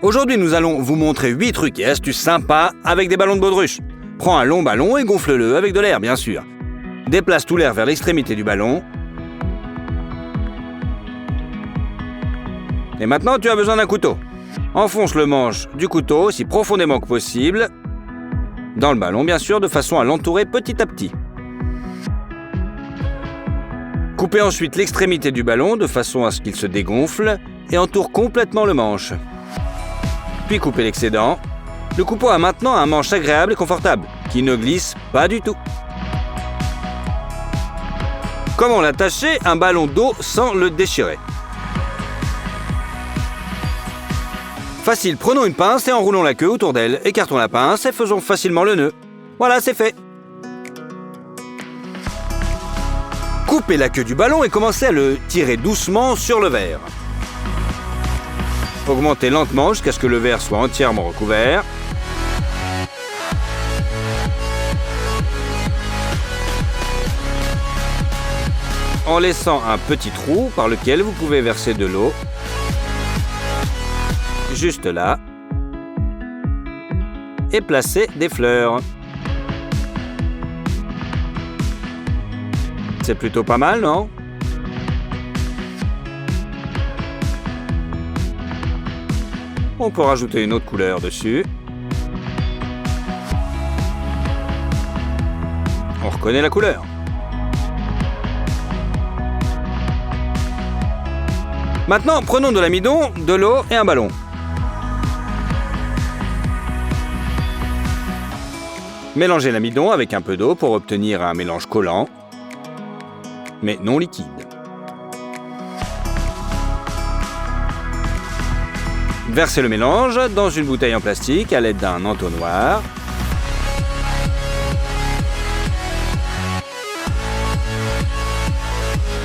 Aujourd'hui, nous allons vous montrer 8 trucs et astuces sympas avec des ballons de baudruche. Prends un long ballon et gonfle-le avec de l'air, bien sûr. Déplace tout l'air vers l'extrémité du ballon. Et maintenant, tu as besoin d'un couteau. Enfonce le manche du couteau aussi profondément que possible dans le ballon, bien sûr, de façon à l'entourer petit à petit. Coupez ensuite l'extrémité du ballon de façon à ce qu'il se dégonfle et entoure complètement le manche. Puis coupez l'excédent. Le couteau a maintenant un manche agréable et confortable, qui ne glisse pas du tout. Comment l'attacher un ballon d'eau sans le déchirer? Facile, prenons une pince et enroulons la queue autour d'elle. Écartons la pince et faisons facilement le nœud. Voilà, c'est fait. Coupez la queue du ballon et commencez à le tirer doucement sur le verre. Augmentez lentement jusqu'à ce que le verre soit entièrement recouvert. En laissant un petit trou par lequel vous pouvez verser de l'eau. Juste là. Et placer des fleurs. C'est plutôt pas mal, non? On peut rajouter une autre couleur dessus. On reconnaît la couleur. Maintenant, prenons de l'amidon, de l'eau et un ballon. Mélangez l'amidon avec un peu d'eau pour obtenir un mélange collant, mais non liquide. Versez le mélange dans une bouteille en plastique à l'aide d'un entonnoir.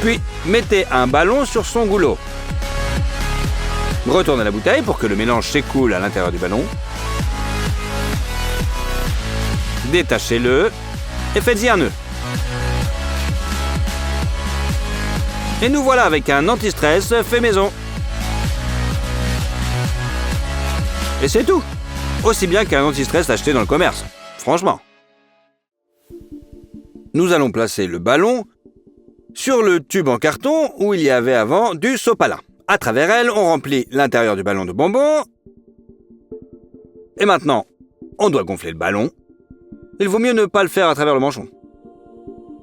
Puis, mettez un ballon sur son goulot. Retournez la bouteille pour que le mélange s'écoule à l'intérieur du ballon. Détachez-le et faites-y un nœud. Et nous voilà avec un anti-stress fait maison. Et c'est tout. Aussi bien qu'un anti-stress acheté dans le commerce. Franchement. Nous allons placer le ballon sur le tube en carton où il y avait avant du sopalin. À travers elle, on remplit l'intérieur du ballon de bonbons. Et maintenant, on doit gonfler le ballon. Il vaut mieux ne pas le faire à travers le manchon.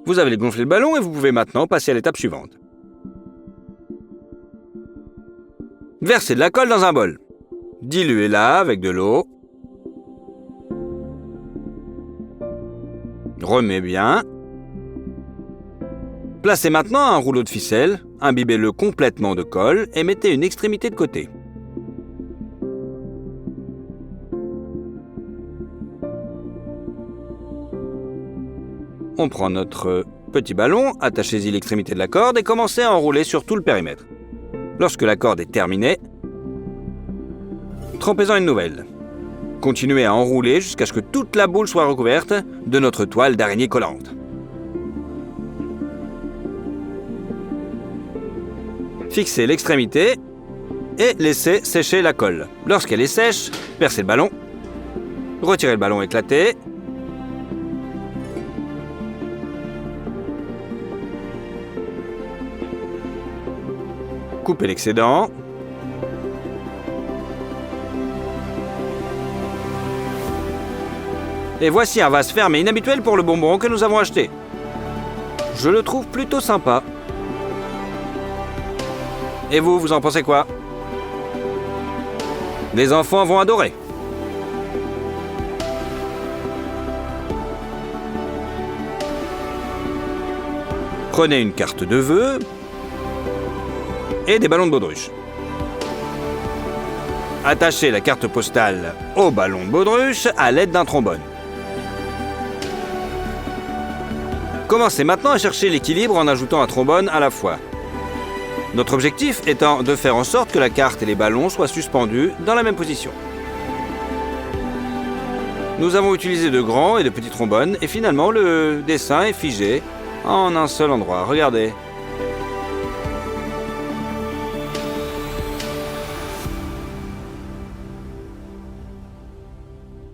Vous avez gonflé le ballon et vous pouvez maintenant passer à l'étape suivante. Versez de la colle dans un bol. Diluez-la avec de l'eau. Remets bien. Placez maintenant un rouleau de ficelle, imbibez-le complètement de colle et mettez une extrémité de côté. On prend notre petit ballon, attachez-y l'extrémité de la corde et commencez à enrouler sur tout le périmètre. Lorsque la corde est terminée, trempez-en une nouvelle. Continuez à enrouler jusqu'à ce que toute la boule soit recouverte de notre toile d'araignée collante. Fixez l'extrémité et laissez sécher la colle. Lorsqu'elle est sèche, percez le ballon, retirez le ballon éclaté, coupez l'excédent, et voici un vase fermé inhabituel pour le bonbon que nous avons acheté. Je le trouve plutôt sympa. Et vous, vous en pensez quoi? Les enfants vont adorer. Prenez une carte de vœux et des ballons de baudruche. Attachez la carte postale au ballon de baudruche à l'aide d'un trombone. Commencez maintenant à chercher l'équilibre en ajoutant un trombone à la fois. Notre objectif étant de faire en sorte que la carte et les ballons soient suspendus dans la même position. Nous avons utilisé de grands et de petits trombones et finalement le dessin est figé en un seul endroit. Regardez.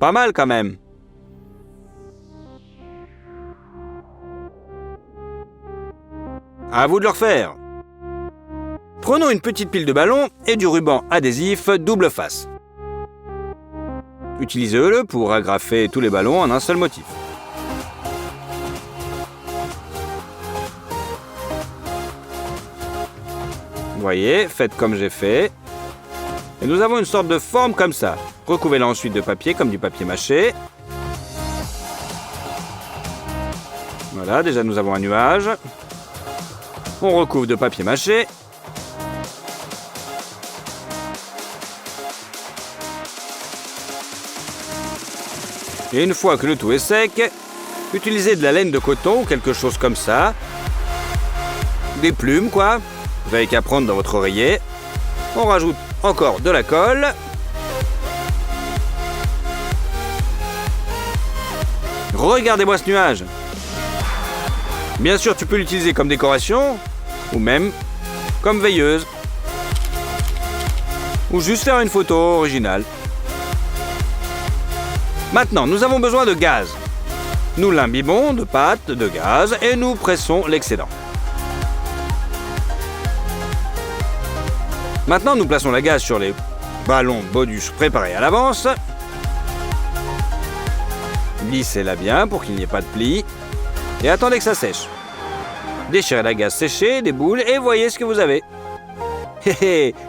pas mal quand même. À vous de le refaire. Prenons une petite pile de ballons et du ruban adhésif double face. Utilisez-le pour agrafer tous les ballons en un seul motif. Vous voyez, faites comme j'ai fait. Et nous avons une sorte de forme comme ça. Recouvrez-la ensuite de papier, comme du papier mâché. Voilà, déjà nous avons un nuage. On recouvre de papier mâché. Et une fois que le tout est sec, utilisez de la laine de coton ou quelque chose comme ça. Des plumes, quoi. Vous n'avez qu'à prendre dans votre oreiller. On rajoute encore de la colle. Regardez-moi ce nuage. Bien sûr, tu peux l'utiliser comme décoration, ou même comme veilleuse. Ou juste faire une photo originale. Maintenant, nous avons besoin de gaz. Nous l'imbibons de pâte de gaz et nous pressons l'excédent. Maintenant, nous plaçons la gaz sur les ballons Bodus préparés à l'avance. Lissez-la bien pour qu'il n'y ait pas de plis. Et attendez que ça sèche. Déchirez la gaze séchée, des boules et voyez ce que vous avez.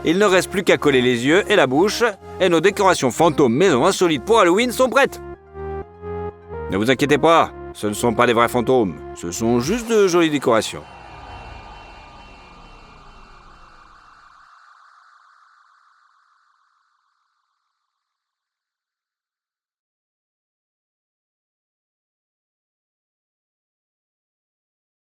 Il ne reste plus qu'à coller les yeux et la bouche et nos décorations fantômes maison insolites pour Halloween sont prêtes. Ne vous inquiétez pas, ce ne sont pas des vrais fantômes, ce sont juste de jolies décorations.